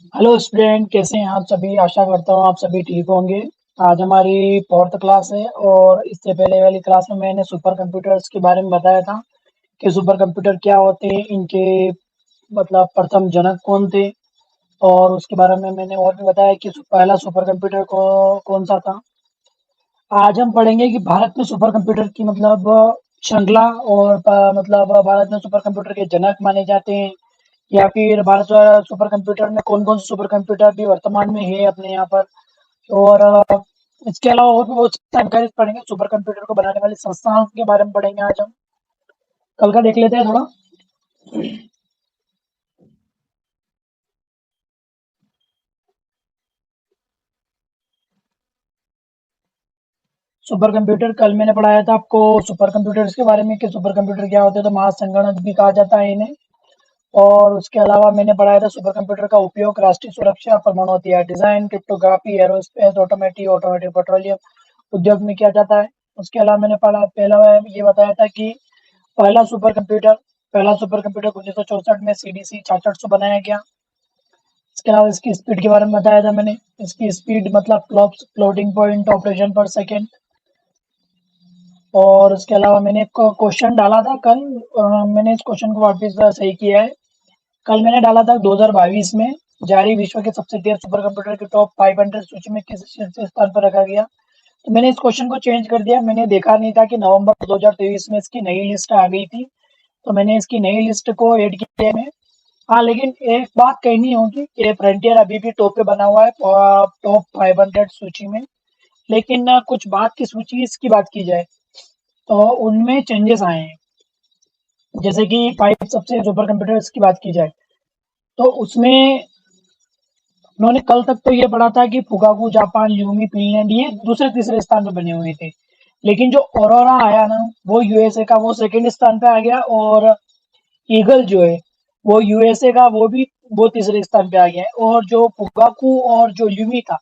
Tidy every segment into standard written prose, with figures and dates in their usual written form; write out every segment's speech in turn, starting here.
Hello student, कैसे हैं आप सभी। आशा करता हूँ आप सभी ठीक होंगे। आज हमारी 4th क्लास है और इससे पहले वाली क्लास में मैंने सुपर कंप्यूटर्स के बारे में बताया था कि सुपर कंप्यूटर क्या होते हैं, इनके मतलब प्रथम जनक कौन थे। और उसके बारे में मैंने और भी बताया कि पहला सुपर कंप्यूटर को कौन सा था। आज हम पढ़ेंगे कि भारत में सुपर कंप्यूटर की मतलब श्रृंखला और मतलब भारत में सुपर कंप्यूटर के जनक माने जाते हैं, या फिर भारत सुपर कंप्यूटर में कौन-कौन से सुपर कंप्यूटर अभी वर्तमान में है अपने यहाँ पर। और इसके अलावा और भी बहुत सी जानकारी पढ़ेंगे। सुपर कंप्यूटर को बनाने वाली संस्थाओं के बारे में पढ़ेंगे आज हम। कल का देख लेते हैं थोड़ा। सुपर कंप्यूटर कल मैंने पढ़ाया था आपको सुपर कंप्यूटर्स के बारे में कि सुपर कंप्यूटर क्या होते हैं, तो महासंगणक भी कहा जाता है इन्हें। और उसके अलावा मैंने पढ़ाया था सुपर कंप्यूटर का उपयोग राष्ट्रीय सुरक्षा, परमाणु हथियार design, cryptography, aerospace, automatic petroleum उद्योग में किया जाता है। उसके अलावा मैंने पढ़ा पहला ये बताया था कि पहला सुपर कंप्यूटर पहला सुपर कंप्यूटर 1964 में सीडीसी 6600 बनाया गया। इसके अलावा इसकी स्पीड के बारे में बताया था मैंने। इसकी स्पीड मतलब फ्लॉप्स फ्लोटिंग पॉइंट ऑपरेशन पर सेकेंड। और उसके अलावा मैंने एक क्वेश्चन डाला था कल। मैंने इस क्वेश्चन को वापस सही किया है। कल मैंने डाला था 2022 में जारी विश्व के सबसे तेज सुपर कंप्यूटर के टॉप 500 सूची में किस शीर्ष स्थान पर रखा गया। तो मैंने इस क्वेश्चन को चेंज कर दिया। मैंने देखा नहीं था कि नवंबर 2023 में इसकी नई लिस्ट आ गई थी, तो मैंने इसकी नई लिस्ट को ऐड किया है। हाँ, लेकिन एक बात कहनी होगी कि फ्रंटियर अभी भी टॉप पे बना हुआ है टॉप 500 सूची में। लेकिन कुछ बात की सूची इसकी बात की जाए तो उनमें चेंजेस आए हैं। जैसे कि 5 सबसे सुपर कंप्यूटर्स की बात की जाए तो उसमें उन्होंने कल तक तो ये पढ़ा था कि फुकाकू जापान, ल्यूमी फिनलैंड ये दूसरे तीसरे स्थान पे बने हुए थे। लेकिन जो ऑरोरा आया ना, वो यूएसए का वो सेकंड स्थान पे आ गया। और ईगल जो है वो यूएसए का वो तीसरे स्थान पे आ गया है। और जो फुकाकू और जो ल्यूमी था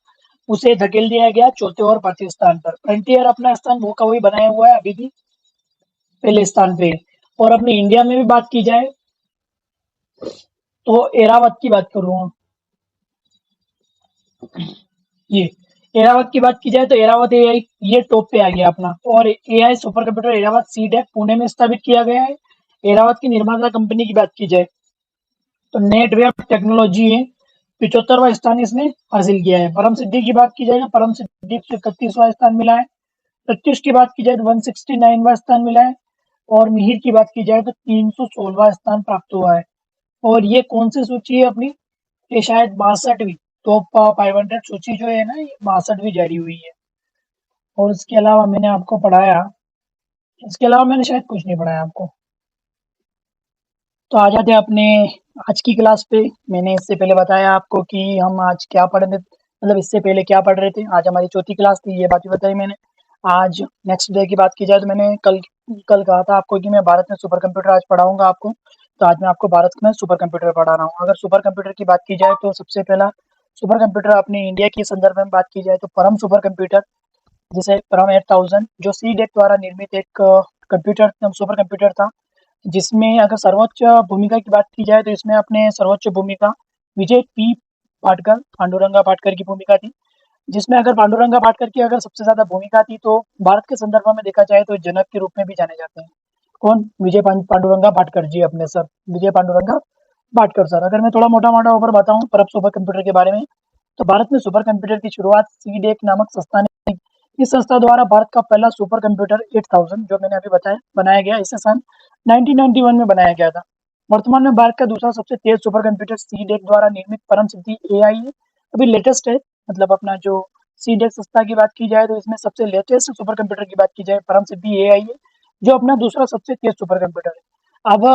उसे धकेल दिया गया चौथे और पांचवें स्थान पर। फ्रंटियर अपना स्थान वो का वही बनाया हुआ है अभी भी पहले स्थान पे। और अपने इंडिया में भी बात की जाए तो एरावत की बात करूँ। ये एरावत की बात की जाए तो एरावत एआई ये टॉप पे आ गया अपना। और AI super computer Airavat CDAC Pune में स्थापित किया गया है। एरावत की निर्माता कंपनी की बात की जाए तो नेटवेब टेक्नोलॉजी है 75वां स्थान इसने हासिल किया है। परम सिद्धि की बात की जाए तो परम सिद्धि को 31वां स्थान मिला है। प्रत्युष की बात की जाए तो 169वां स्थान मिला है। और मिहिर की बात की जाए तो 316वां स्थान प्राप्त हुआ है। और ये कौन सी सूची है अपनी, ये शायद 62वीं टॉप 500 सूची जो है ना, ये 62वीं जारी हुई है। और इसके अलावा मैंने आपको पढ़ाया, इसके अलावा मैंने शायद कुछ नहीं पढ़ाया आपको। तो आ जाते हैं अपने आज की क्लास पे। मैंने इससे पहले बताया आपको कि हम आज क्या पढ़ रहे, मतलब इससे पहले क्या पढ़ रहे थे। आज हमारी चौथी क्लास थी, ये बात भी बताई मैंने। आज नेक्स्ट डे की बात की जाए तो मैंने कल कल कहा था आपको कि मैं भारत में सुपर कंप्यूटर आज पढ़ाऊंगा आपको। तो आज मैं आपको भारत में सुपर कंप्यूटर पढ़ा रहा हूँ। अगर सुपर कंप्यूटर की बात की जाए तो सबसे पहला सुपर कंप्यूटर अपने इंडिया के संदर्भ में बात की जाए तो परम सुपर कंप्यूटर, जिसे परम 8000 जो सी डेक द्वारा निर्मित एक कंप्यूटर सुपर कंप्यूटर था। जिसमें अगर सर्वोच्च भूमिका की बात की जाए तो इसमें अपने सर्वोच्च भूमिका विजय पी पाटकर, पांडुरंगा पाटकर की भूमिका थी। जिसमें अगर पांडुरंगा पाटकर की अगर सबसे ज़्यादा भूमिका थी तो भारत के संदर्भ में देखा जाए तो जनक के रूप में भी जाने जाते हैं। कौन? विजय पांडुरंगा पाटकर जी अपने सर, विजय पांडुरंगा पाटकर सर। अगर मैं थोड़ा मोटा-मोटा ऊपर बताऊँ परम सुपर कंप्यूटर के बारे में, तो भारत में सुपर कंप्यूटर की शुरुआत सीडेक नामक संस्था ने की। इस संस्था द्वारा भारत का पहला सुपर कंप्यूटर 8000 जो मैंने अभी बताया बनाया गया। इसे सन 1991 में बनाया गया था। वर्तमान में भारत का दूसरा सबसे तेज सुपर कंप्यूटर सीडेक द्वारा निर्मित परम सिद्धि एआई है। अभी लेटेस्ट है, मतलब अपना जो सीडेक संस्था की बात की जाए तो इसमें सबसे लेटेस्ट सुपर कंप्यूटर की बात की जाए परम सिद्धि एआई है, जो अपना दूसरा सबसे तेज सुपर कंप्यूटर है। अब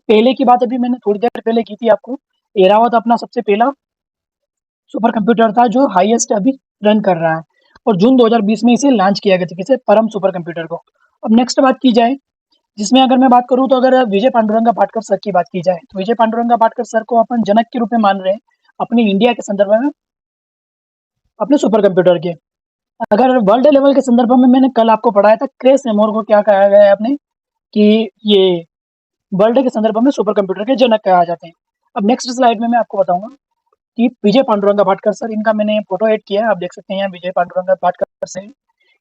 पहले की बात अभी मैंने थोड़ी देर पहले की थी आपको। एरावत अपना सबसे पहला सुपर कंप्यूटर था जो हाईएस्ट अभी रन कर रहा है। और जून 2020 में इसे लॉन्च किया गया था, किसे? परम सुपर कंप्यूटर को। अब नेक्स्ट बात की जाए, जिसमें अगर मैं बात करूँ तो अगर विजय पांडुरंगा पाटकर सर की बात की जाए तो विजय पांडुरंगा पाटकर सर को अपन जनक के रूप में मान रहे हैं अपनी इंडिया के संदर्भ में, अपने सुपर कंप्यूटर के। अगर वर्ल्ड लेवल के संदर्भ में मैंने कल आपको पढ़ाया था क्रेस एमोर को क्या कहा गया है आपने, कि ये वर्ल्ड के संदर्भ में सुपर कंप्यूटर के जनक कहा जाते हैं। अब नेक्स्ट स्लाइड में मैं आपको बताऊंगा कि विजय पांडुरंगा भाटकर सर, इनका मैंने फोटो ऐड किया है, आप देख सकते हैं यहाँ विजय पांडुरंगा भाटकर सर।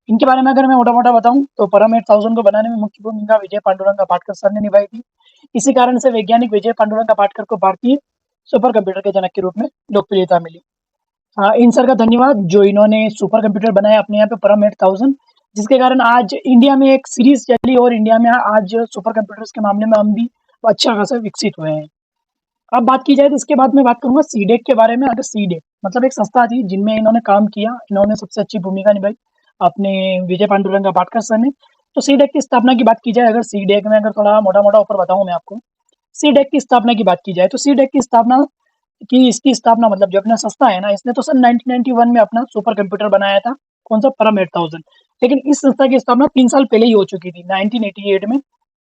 इनके बारे में अगर मैं मोटा-मोटा बताऊँ तो परम 8000 को बनाने में मुख्य भूमिका विजय पांडुरंगा भाटकर सर ने निभाई थी। इसी कारण से वैज्ञानिक विजय पांडुरंगा भाटकर को भारतीय सुपर कंप्यूटर के जनक के रूप में लोकप्रियता मिली। इन सर का धन्यवाद जो इन्होंने सुपर कंप्यूटर बनाया अपने यहाँ पे परम 8000, जिसके कारण आज इंडिया में एक सीरीज चली और इंडिया में आज सुपर कंप्यूटर्स के मामले में हम भी अच्छा खासा विकसित हुए हैं। अब बात की जाए तो इसके बाद मैं बात करूँगा सीडेक के बारे में। अगर सीडेक मतलब एक संस्था थी जिनमें इन्होंने काम किया, इन्होंने सबसे अच्छी भूमिका निभाई अपने विजय पांडुरंगा भाटकर सर ने। तो सीडेक की स्थापना की बात की जाए, अगर सीडेक में अगर थोड़ा मोटा-मोटा ऊपर बताऊँ मैं आपको, सीडेक की स्थापना की बात की जाए तो सीडेक की स्थापना इसकी स्थापना मतलब जो अपना संस्था है ना, इसने तो सन 1991 में अपना सुपर कंप्यूटर बनाया था, कौन-सा परम 8000। लेकिन इस संस्था की स्थापना 3 साल पहले ही हो चुकी थी, 1988 में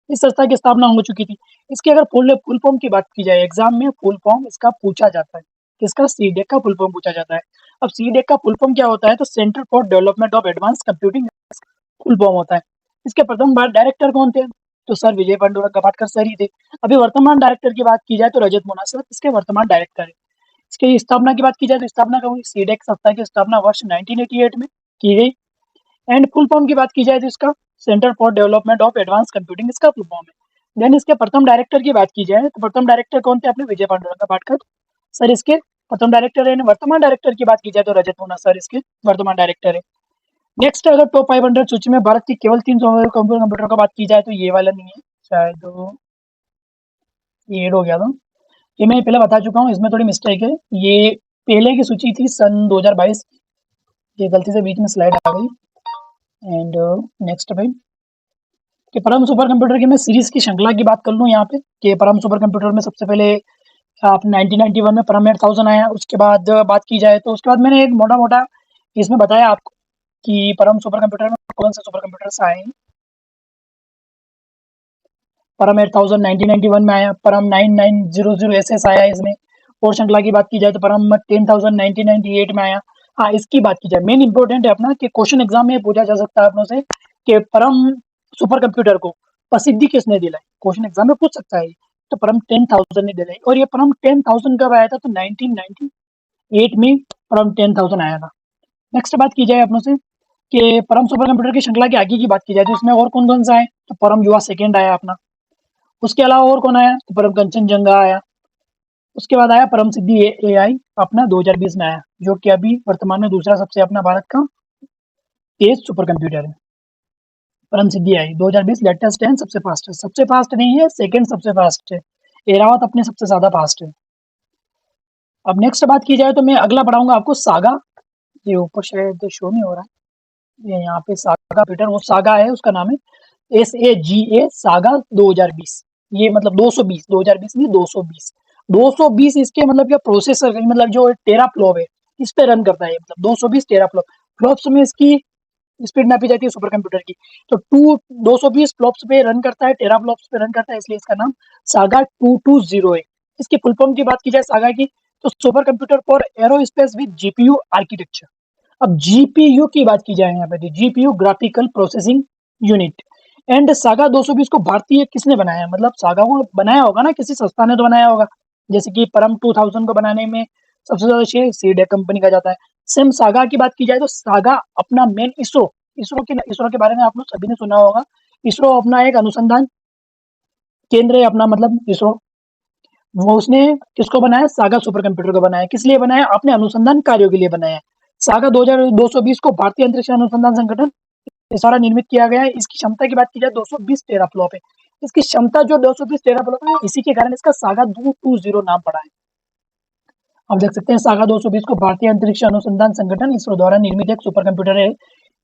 इस संस्था की स्थापना हो चुकी थी। इसकी अगर फुल फॉर्म की बात की जाए, एग्ज़ाम में फुल फॉर्म इसका पूछा जाता है। किसका? सीडेक का फुल फॉर्म पूछा जाता है। अब सीडेक का फुल फॉर्म क्या होता है? तो centre for development of advance computing full form होता है। इसके प्रथम बार डायरेक्टर कौन थे? तो सर विजय पांडुरंग भाटकर सर ही थे। अभी वर्तमान डायरेक्टर की बात की जाए तो रजत मोना सर इसके वर्तमान डायरेक्टर हैं। इसकी स्थापना की बात की जाए तो स्थापना कब हुई? सीडेक संस्था की स्थापना वर्ष 1988 में की गई। एंड फुल फॉर्म की बात की जाए तो इसका centre for development of advance computing इसका फुल फॉर्म है। देन इसके प्रथम डायरेक्टर की बात की जाए तो प्रथम डायरेक्टर कौन थे? अपने विजय पांडुरंग भाटकर सर इसके प्रथम डायरेक्टर है। वर्तमान डायरेक्टर की बात की जाए तो रजत मोना सर इसके वर्तमान डायरेक्टर है। नेक्स्ट अगर टॉप 500 सूची में भारत की केवल 3 कंप्यूटर का बात की जाए तो ये वाला नहीं है, शायद ये ऐड हो गया था। ये मैं पहले बता चुका हूँ, इसमें थोड़ी मिस्टेक है। ये पहले की सूची थी सन 2022, ये गलती से बीच में स्लाइड आ गई। एंड नेक्स्ट भाई कि परम सुपर कंप्यूटर की मैं सीरीज की श्रृंखला की बात कर लूँ यहाँ पे कि परम सुपर कंप्यूटर में सबसे पहले आप 1991 में परम 8000 आया। उसके बाद बात की जाए तो उसके बाद मैंने एक मोटा-मोटा इसमें बताया आपको कि परम सुपर कंप्यूटर में कौन से सुपर कंप्यूटर्स आए हैं। परम 8000 1991 में आया, परम 9900 एसएस आया इसमें। और श्रृंखला की बात की जाए तो परम 10000 1998 में आया। हाँ, इसकी बात की जाए मेन इंपॉर्टेंट है अपना कि क्वेश्चन एग्जाम में पूछा जा सकता है अपनों से कि परम सुपर कंप्यूटर को प्रसिद्धि किसने दिलाई? क्वेश्चन एग्जाम में पूछ सकता है। तो परम 10000 ने दिलाई और ये परम 10000 कब आया था? तो 1998 में परम 10000 आया था। नेक्स्ट बात की जाए अपनों से कि परम सुपर कंप्यूटर की श्रृंखला के आगे की बात की जाए तो इसमें और कौन-कौन सा है? तो परम युवा सेकंड आया अपना। उसके अलावा और कौन आया? तो परम कंचनजंगा आया। उसके बाद आया परम सिद्धि एआई अपना 2020 में आया, जो कि अभी वर्तमान में दूसरा सबसे अपना भारत का तेज सुपर कंप्यूटर है। परम सिद्धि एआई 2020 लेटेस्ट है, सबसे फास्ट है। सबसे फास्ट नहीं है, सेकंड सबसे फास्ट है। एरावत अपने सबसे ज़्यादा फास्ट है। अब नेक्स्ट बात की जाए तो मैं अगला पढ़ाऊँगा आपको सागा। ये ऊपर शायद शो नहीं हो रहा है। ये यहाँ पे सागा कंप्यूटर, वो सागा है उसका नाम है। SAGA saga 2020। ये मतलब 220, 2020 नहीं 220। 220 इसके मतलब क्या प्रोसेसर मतलब जो टेराफ्लॉप है, इस पे रन करता है ये, मतलब 220 टेराफ्लॉप। फ्लॉप्स में इसकी स्पीड नापी जाती है सुपर कंप्यूटर की। तो 220 फ्लॉप्स पे रन करता है, टेराफ्लॉप्स पे रन करता है, इसलिए इसका नाम सागा 220 है। इसकी फुल फॉर्म की बात की जाए सागा की तो super computer for aerospace with GPU architecture. अब जीपीयू की बात की जाए यहाँ पे, GPU graphical processing unit. And saga 220 को भारतीय किसने बनाया? मतलब सागा को बनाया होगा ना, किसी संस्था ने तो बनाया होगा। जैसे कि परम 2000 को बनाने में सबसे ज्यादा श्रेय सीडेक कंपनी का जाता है। सेम सागा की बात की जाए तो सागा अपना मेन इसरो के बारे में आप लोग सभी ने सुना होगा। इसरो अपना एक अनुसंधान केंद्र है अपना, मतलब इसरो। वो उसने किसको बनाया? सागा सुपर कंप्यूटर को बनाया। किस लिए बनाया? अपने अनुसंधान कार्यों के लिए बनाया। सागा 2220 को भारतीय अंतरिक्ष अनुसंधान संगठन इस द्वारा निर्मित किया गया है। इसकी क्षमता की बात की जाए 220 टेराफ्लॉप है। इसकी क्षमता जो 220 टेराफ्लॉप है, इसी के कारण इसका सागा 220 नाम पड़ा है। आप देख सकते हैं सागा 220 को भारतीय अंतरिक्ष अनुसंधान संगठन इसरो द्वारा निर्मित एक सुपर कंप्यूटर है।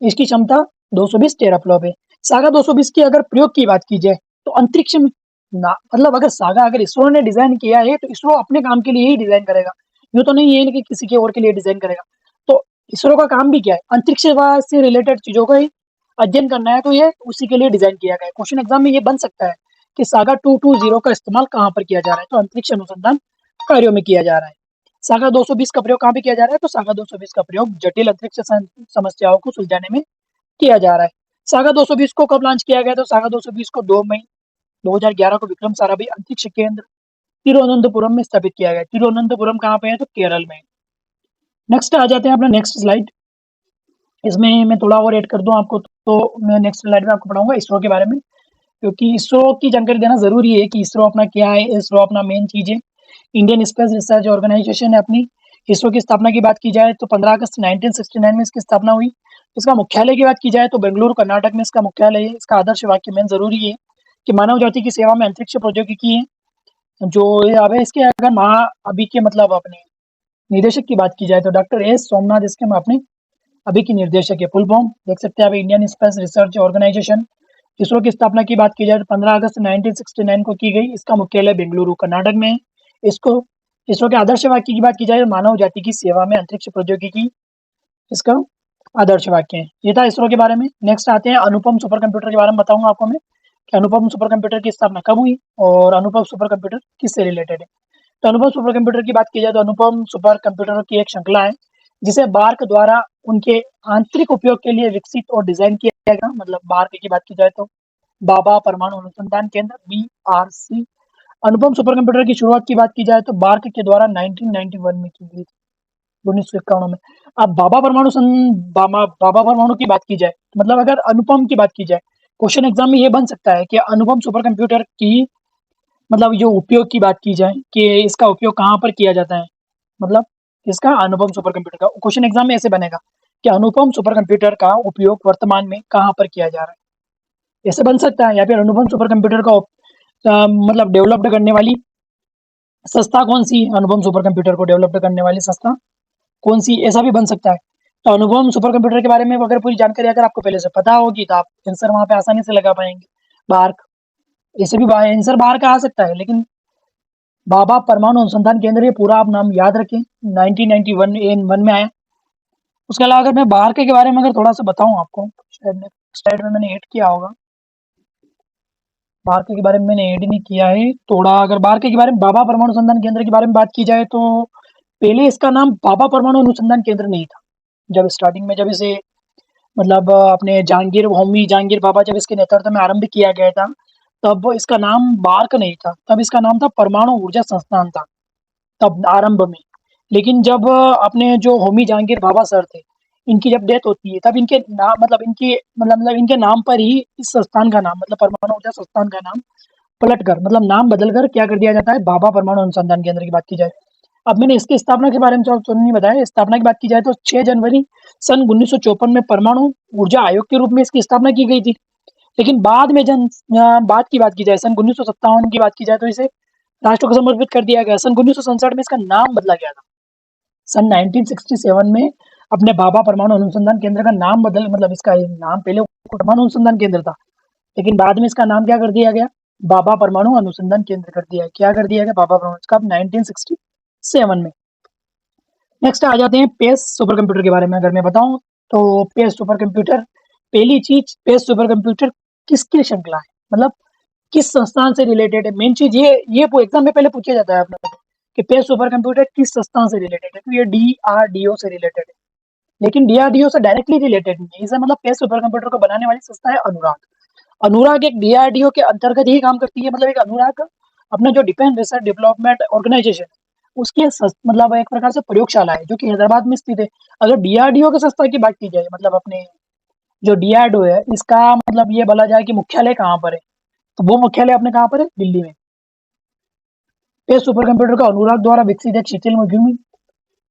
इसकी क्षमता 220 टेराफ्लॉप है। सागा 220 की अगर प्रयोग की बात की जाए तो अंतरिक्ष में ना, मतलब अगर सागा अगर इसरो ने डिजाइन किया है तो इसरो अपने काम के लिए ही डिजाइन करेगा। यूँ तो नहीं है कि किसी के और के लिए डिजाइन करेगा। तो इसरो का काम भी क्या है? अंतरिक्ष से रिलेटेड चीजों का ही अध्ययन करना है, तो ये उसी के लिए डिजाइन किया गया है। क्वेश्चन एग्जाम में ये बन सकता है कि सागा 220 का इस्तेमाल कहाँ पर किया जा रहा है? तो अंतरिक्ष अनुसंधान कार्यों में किया जा रहा है। सागा 220 का प्रयोग कहाँ पे किया जा रहा है? तो सागा 220 का प्रयोग जटिल अंतरिक्ष समस्याओं को सुलझाने में किया जा रहा है। सागा 220 को कब लॉन्च किया गया? तो सागा 220 को 2 मई 2011 को विक्रम साराभाई अंतरिक्ष केंद्र तिरुवनंतपुरम में स्थापित किया गया। तिरुवनंतपुरम कहाँ पे है? तो केरल में। नेक्स्ट आ जाते हैं अपना नेक्स्ट स्लाइड। इसमें मैं थोड़ा और ऐड कर दूँ आपको, तो मैं नेक्स्ट स्लाइड में आपको पढ़ाऊँगा इसरो के बारे में, क्योंकि इसरो की जानकारी देना ज़रूरी है कि इसरो अपना क्या है। इसरो अपना मेन चीज़ है, इंडियन स्पेस रिसर्च ऑर्गेनाइजेशन है अपनी। इसरो की स्थापना की बात की जाए तो 15 अगस्त 1969 में इसकी स्थापना हुई। इसका मुख्यालय की बात की जाए तो बेंगलुरु कर्नाटक में इसका मुख्यालय है। इसका आदर्श वाक्य मेन ज़रूरी है कि मानव जाति की सेवा में अंतरिक्ष प्रौद्योगिकी है। जो ये अब है, इसके अगर अभी के मतलब अपने निदेशक की बात की जाए तो डॉक्टर एस सोमनाथ इसके अपने अभी की निर्देशक है। फुल फॉर्म देख सकते हैं आप, Indian Space Research Organisation. ISRO की स्थापना की बात की जाए तो 15 अगस्त 1969 को की गई। इसका मुख्यालय बेंगलुरु कर्नाटक में है। इसको इसरो के आदर्श वाक्य की बात की जाए तो मानव जाति की सेवा में अंतरिक्ष प्रौद्योगिकी इसका आदर्श वाक्य है। ये था इसरो के बारे में। नेक्स्ट आते हैं अनुपम सुपर कंप्यूटर के बारे में बताऊंगा आपको मैं कि अनुपम सुपर कंप्यूटर की स्थापना कब हुई और अनुपम सुपर कंप्यूटर किससे रिलेटेड है। तो अनुपम सुपर कंप्यूटर की बात की जाए तो अनुपम सुपर कंप्यूटर की एक श्रृंखला है जिसे बार्क द्वारा उनके आंतरिक उपयोग के लिए विकसित और डिजाइन किया गया। मतलब बार्क की बात की जाए तो बाबा परमाणु अनुसंधान केंद्र BRC। अनुपम सुपर कंप्यूटर की शुरुआत की बात की जाए तो बार्क के द्वारा 1991 में की गई थी, 1951 में। अब बाबा परमाणु की बात की जाए, मतलब अगर अनुपम की बात की जाए, क्वेश्चन एग्जाम में ये बन सकता है कि अनुपम सुपर कंप्यूटर की मतलब जो उपयोग की बात की जाए कि इसका उपयोग कहाँ पर किया जाता है। मतलब इसका अनुपम सुपर कंप्यूटर का क्वेश्चन एग्जाम में ऐसे बनेगा कि अनुपम सुपर कंप्यूटर का उपयोग वर्तमान में कहाँ पर किया जा रहा है, ऐसे बन सकता है। या फिर अनुपम सुपर कंप्यूटर का मतलब डेवलप्ड करने वाली संस्था कौन सी, अनुपम सुपर कंप्यूटर को डेवलप करने वाली संस्था कौन सी, ऐसा भी बन सकता है। तो अनुपम सुपर कंप्यूटर के बारे में अगर पूरी जानकारी अगर आपको पहले से पता होगी तो आप आंसर वहां पे आसानी से लगा पाएंगे। बाहर ऐसे भी आंसर बाहर का आ सकता है, लेकिन बाबा परमाणु अनुसंधान केंद्र ये पूरा आप नाम याद रखें, 1991 में आया। उसके अलावा अगर मैं बाहर के बारे में अगर थोड़ा सा बताऊं आपको, शायद स्लाइड में मैंने ऐड किया होगा, बाहर के बारे में मैंने ऐड नहीं किया है थोड़ा। अगर बाहर के बारे में बाबा परमाणु अनुसंधान केंद्र के बारे में बात की जाए तो पहले इसका नाम बाबा परमाणु अनुसंधान केंद्र नहीं था। जब स्टार्टिंग में जब इसे मतलब अपने जहांगीर होमी जहांगीर बाबा जब इसके नेतृत्व में आरंभ किया गया था, तब इसका नाम बार्क नहीं था, तब इसका नाम था परमाणु ऊर्जा संस्थान था तब आरंभ में। लेकिन जब अपने जो होमी जहांगीर बाबा सर थे, इनकी जब डेथ होती है तब इनके नाम मतलब इनके नाम पर ही इस संस्थान का नाम मतलब परमाणु ऊर्जा संस्थान का नाम पलटकर मतलब नाम बदलकर क्या कर दिया जाता है, बाबा परमाणु अनुसंधान केंद्र की बात की जाए। अब मैंने इसकी स्थापना के बारे में तो नहीं बताया। स्थापना की बात की जाए तो 6 जनवरी सन 1954 में परमाणु ऊर्जा आयोग के रूप में इसकी स्थापना की गई थी। लेकिन बाद में बाद की बात की जाए सन 1957 की बात की जाए तो इसे राष्ट्र को समर्पित कर दिया गया। सन 1967 में इसका नाम बदला गया था। सन 1967 में अपने बाबा परमाणु अनुसंधान केंद्र का नाम बदल मतलब इसका नाम पहले परमाणु अनुसंधान केंद्र था, लेकिन बाद में इसका नाम क्या कर दिया गया, बाबा परमाणु अनुसंधान केंद्र कर दिया। क्या कर दिया गया, बाबा परमाणु का 1967 में। नेक्स्ट आ जाते हैं पेस सुपर कंप्यूटर के बारे में अगर मैं बताऊं तो पेस सुपर कंप्यूटर, पहली चीज पेस सुपर कंप्यूटर किसकी श्रृंखला है, मतलब किस संस्थान से रिलेटेड है। मेन चीज ये एग्जाम में पहले पूछा जाता है अपने कि पेस सुपर कंप्यूटर किस संस्थान से रिलेटेड है, तो ये DRDO से रिलेटेड है। लेकिन DRDO से डायरेक्टली रिलेटेड नहीं है, इसे मतलब पेस सुपर कंप्यूटर को बनाने वाली संस्था है अनुराग। अनुराग एक DRDO के अंतर्गत ही काम करती है। मतलब एक अनुराग अपना जो डिफेंस रिसर्च डेवलपमेंट ऑर्गेनाइजेशन उसके मतलब एक प्रकार से प्रयोगशाला है जो कि हैदराबाद में स्थित है। अगर DRDO की संस्था की बात की जाए मतलब अपने जो DRDO है इसका मतलब ये बोला जाए कि मुख्यालय कहाँ पर है, तो वो मुख्यालय अपने कहाँ पर है, दिल्ली में। पेस सुपर कंप्यूटर का अनुराग द्वारा विकसित एक शिथिल मध्यमी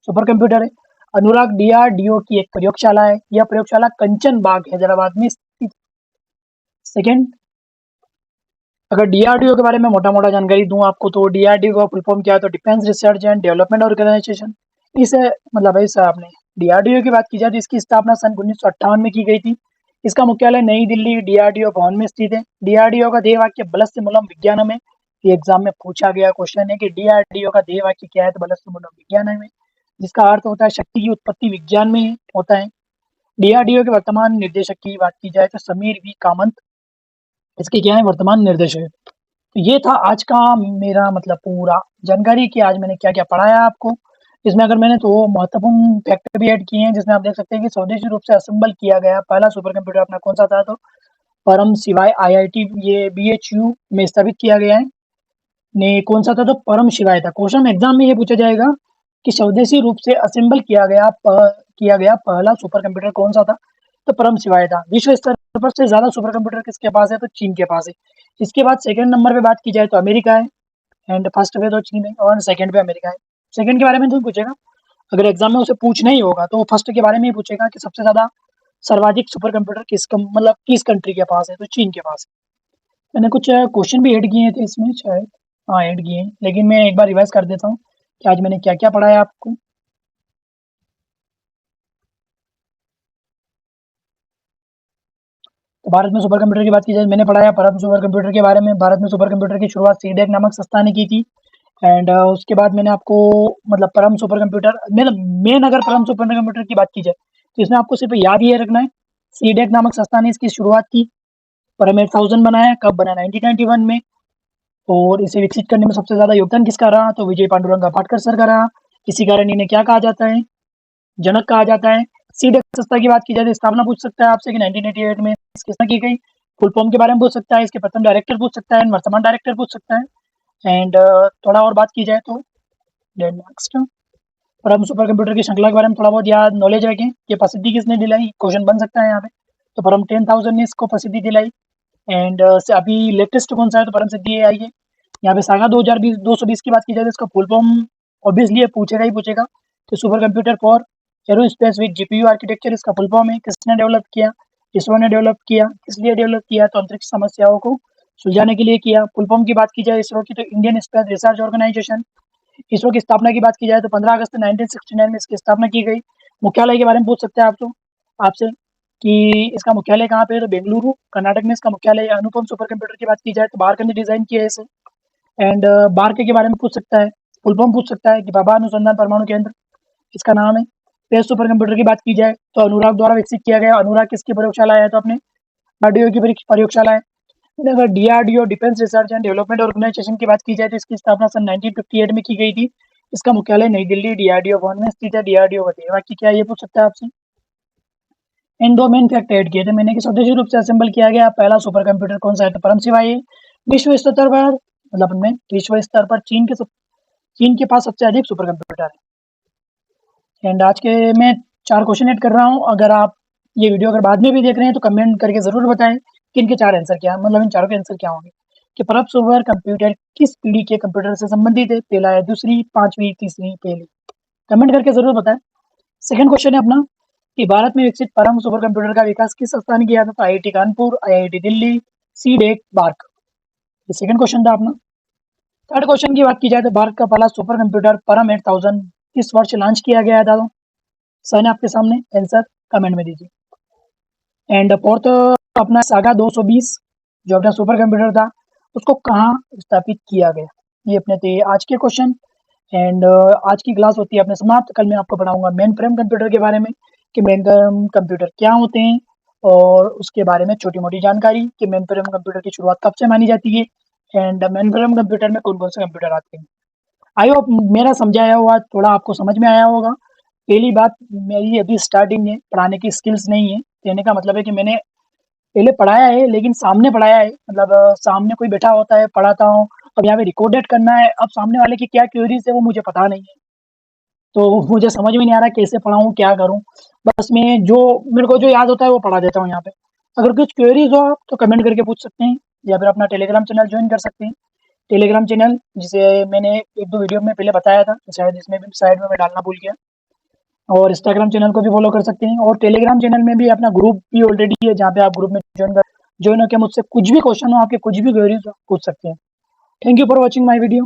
सुपर कंप्यूटर है। अनुराग DRDO की एक प्रयोगशाला है। यह प्रयोगशाला कंचन बाग हैदराबाद में स्थित। सेकेंड, अगर DRDO के बारे में मोटा मोटा जानकारी दूं आपको तो DRDO का फुल फॉर्म क्या है, तो Defence Research and Development Organisation. इसे मतलब ऐसा आपने DRDO की बात की जाए तो इसकी स्थापना सन 1958 में की गई थी। इसका मुख्यालय नई दिल्ली DRDO भवन में स्थित है। DRDO का ध्येय वाक्य बलस्य मूलम विज्ञानम है। ये एग्जाम में पूछा गया क्वेश्चन है कि DRDO का ध्येय वाक्य क्या है, तो बलस्य मूलम विज्ञानम है, जिसका अर्थ होता है शक्ति की उत्पत्ति विज्ञान में होता है। DRDO के वर्तमान निर्देशक की बात की जाए तो समीर V कामत इसके क्या है वर्तमान निर्देशक। तो ये था आज का मेरा मतलब पूरा जानकारी कि आज मैंने क्या क्या पढ़ाया आपको। इसमें अगर मैंने तो महत्वपूर्ण फैक्टर भी ऐड किए हैं, जिसमें आप देख सकते हैं कि स्वदेशी रूप से असेंबल किया गया पहला सुपर कंप्यूटर अपना कौन सा था, तो परम शिवाय IIT ये BHU में स्थापित किया गया है। ने कौन सा था, तो परम शिवाय था। क्वेश्चन एग्जाम में ये पूछा जाएगा कि स्वदेशी रूप से असेंबल किया गया पहला सुपर कंप्यूटर कौन सा था, तो परम शिवाय था। विश्व स्तर पर से ज्यादा सुपर कंप्यूटर किसके पास है, तो चीन के पास है। इसके बाद सेकंड नंबर पे बात की जाए तो अमेरिका है, एंड फर्स्ट पे तो चीन है और सेकंड पे अमेरिका है। सेकंड के बारे में तो पूछेगा, अगर एग्जाम में उसे पूछना ही होगा तो वो फर्स्ट के बारे में ही पूछेगा कि सबसे ज्यादा सर्वाधिक सुपर कंप्यूटर मतलब किस कंट्री के पास है, तो चीन के पास है। मैंने कुछ क्वेश्चन भी ऐड किए थे इसमें शायद, हाँ ऐड किए हैं, लेकिन मैं एक बार रिवाइज कर देता हूँ कि आज मैंने क्या क्या पढ़ाया आपको। तो भारत में सुपर कंप्यूटर की बात की जाए, मैंने पढ़ाया परम सुपर कंप्यूटर के बारे में। भारत में सुपर कंप्यूटर की शुरुआत सीडीएक नामक संस्था ने की थी। एंड उसके बाद मैंने आपको मतलब परम सुपर कंप्यूटर मेन अगर परम सुपर कंप्यूटर की बात की जाए तो इसमें आपको सिर्फ याद ये रखना है, सीडीएक नामक संस्था ने इसकी शुरुआत की। परम 8000 बनाया, कब बना, 1991 में। और इसे विकसित करने में सबसे ज्यादा योगदान किसका रहा, तो विजय पांडुरंग पाटकर सर का रहा। इसी कारण इन्हें क्या कहा जाता है, जनक कहा जाता है। सीडीएक संस्था की बात की जाए तो स्थापना पूछ सकता है आपसे कि 1988 में इसकी स्थापना की गई। फुल फॉर्म के बारे में पूछ सकता है, इसके प्रथम डायरेक्टर पूछ सकता है, वर्तमान डायरेक्टर पूछ सकता है। एंड थोड़ा और बात की जाए तो नेक्स्ट, और हम सुपर कंप्यूटर की श्रृंखला के बारे में थोड़ा बहुत याद नॉलेज रखें। ये प्रसिद्धि किसने दिलाई, क्वेश्चन बन सकता है यहाँ पे। तो परम 10,000 ने इसको प्रसिद्धि दिलाई। एंड अभी लेटेस्ट कौन सा है, तो परम सिद्धि आई है। यहाँ पे सागा 220 की बात की जाए तो इसका फुल फॉर्म ऑब्वियसली पूछेगा ही पूछेगा। तो super computer for aerospace with GPU architecture इसका फुल फॉर्म है। किसने डेवलप किया, इसरो ने डेवलप किया। किस लिए डेवलप किया, तो अंतरिक्ष समस्याओं को सुलझाने के लिए किया। फुल फॉर्म की बात की जाए इसरो की, तो Indian Space Research Organisation. ISRO की स्थापना की बात की जाए तो 15 अगस्त 1969 में इसकी स्थापना की गई। मुख्यालय के बारे में पूछ सकते हैं आप तो आपसे कि इसका मुख्यालय कहाँ पे है, तो बेंगलुरु कर्नाटक में इसका मुख्यालय है। अनुपम सुपर कंप्यूटर की बात की जाए तो बारकर ने डिजाइन किया है इसे। एंड बारके के बारे में पूछ सकता है, फुल फॉर्म पूछ सकता है कि बाबा अनुसंधान परमाणु केंद्र इसका नाम है। तेज सुपर कंप्यूटर की बात की जाए तो अनुराग द्वारा विकसित किया गया। अनुराग किसकी प्रयोगशाला है, तो अपने डीआरडीओ की प्रयोगशाला है। अगर DRDO Defence Research and Development Organisation की बात की जाए तो इसकी स्थापना सन 1958 में की गई थी। इसका मुख्यालय नई दिल्ली डीआरडीओ भवन में स्थित है। डीआरडीओ का बाकी क्या ये पूछ सकता है आपसे। इन दो मेन फैक्ट ऐड किए थे मैंने कि स्वदेशी रूप से असेंबल किया गया पहला सुपर कंप्यूटर कौन सा है, तो परम शिवाय। विश्व स्तर पर मतलब में विश्व स्तर पर चीन के पास सबसे अधिक सुपर कंप्यूटर है। एंड आज के मैं 4 क्वेश्चन ऐड कर रहा हूँ। अगर आप ये वीडियो अगर बाद में भी देख रहे हैं तो कमेंट करके जरूर बताएं कि इनके 4 आंसर क्या है, मतलब इन चारों के आंसर क्या होंगे। कि परम सुपर कंप्यूटर किस पीढ़ी के कंप्यूटर से संबंधित है, पहला है, दूसरी, पांचवी, तीसरी, पहली। कमेंट करके जरूर बताएं। सेकंड क्वेश्चन है अपना कि भारत में विकसित परम सुपर कंप्यूटर का विकास किस संस्था ने किया था, तो IIT Kanpur, IIT Delhi, CDAC, BARC. ये सेकंड क्वेश्चन था अपना। थर्ड क्वेश्चन की बात की जाए तो भारत का पहला सुपर कंप्यूटर परम 8000 किस वर्ष लॉन्च किया गया था, तो सन आपके सामने, आंसर कमेंट में दीजिए। एंड फोर्थ अपना सागा 220 जो अपना सुपर कंप्यूटर था उसको कहाँ स्थापित किया गया, ये अपने थे आज के क्वेश्चन। एंड आज की क्लास होती है अपने समाप्त। कल मैं आपको पढ़ाऊंगा मेन फ्रेम कंप्यूटर के बारे में कि मेन फ्रेम कंप्यूटर क्या होते हैं, और उसके बारे में छोटी मोटी जानकारी कि मेन फ्रेम कंप्यूटर की शुरुआत कब से मानी जाती है, एंड मेन फ्रेम कंप्यूटर में कौन कौन से कंप्यूटर आते हैं। आई होप मेरा समझाया हुआ थोड़ा आपको समझ में आया होगा। पहली बात, मेरी अभी स्टार्टिंग है, पढ़ाने की स्किल्स नहीं है। कहने का मतलब है कि मैंने पहले पढ़ाया है लेकिन सामने पढ़ाया है, मतलब सामने कोई बैठा होता है पढ़ाता हूँ, अब यहाँ पे रिकॉर्डेड करना है। अब सामने वाले की क्या क्वेरीज है वो मुझे पता नहीं है, तो मुझे समझ में नहीं आ रहा कैसे पढ़ाऊँ, क्या करूँ। बस मैं जो मेरे को जो याद होता है वो पढ़ा देता हूँ यहाँ पे। अगर कुछ क्वेरीज हो आप तो कमेंट करके पूछ सकते हैं, या फिर अपना टेलीग्राम चैनल ज्वाइन कर सकते हैं। टेलीग्राम चैनल जिसे मैंने 1-2 वीडियो में पहले बताया था, तो शायद इसमें भी साइड में मैं डालना भूल गया। और इंस्टाग्राम चैनल को भी फॉलो कर सकते हैं, और टेलीग्राम चैनल में भी अपना ग्रुप भी ऑलरेडी है जहाँ पे आप ग्रुप में ज्वाइन होकर मुझसे कुछ भी क्वेश्चन हो, आपके कुछ भी क्वेरीज हो पूछ सकते हैं। Thank you for watching my video.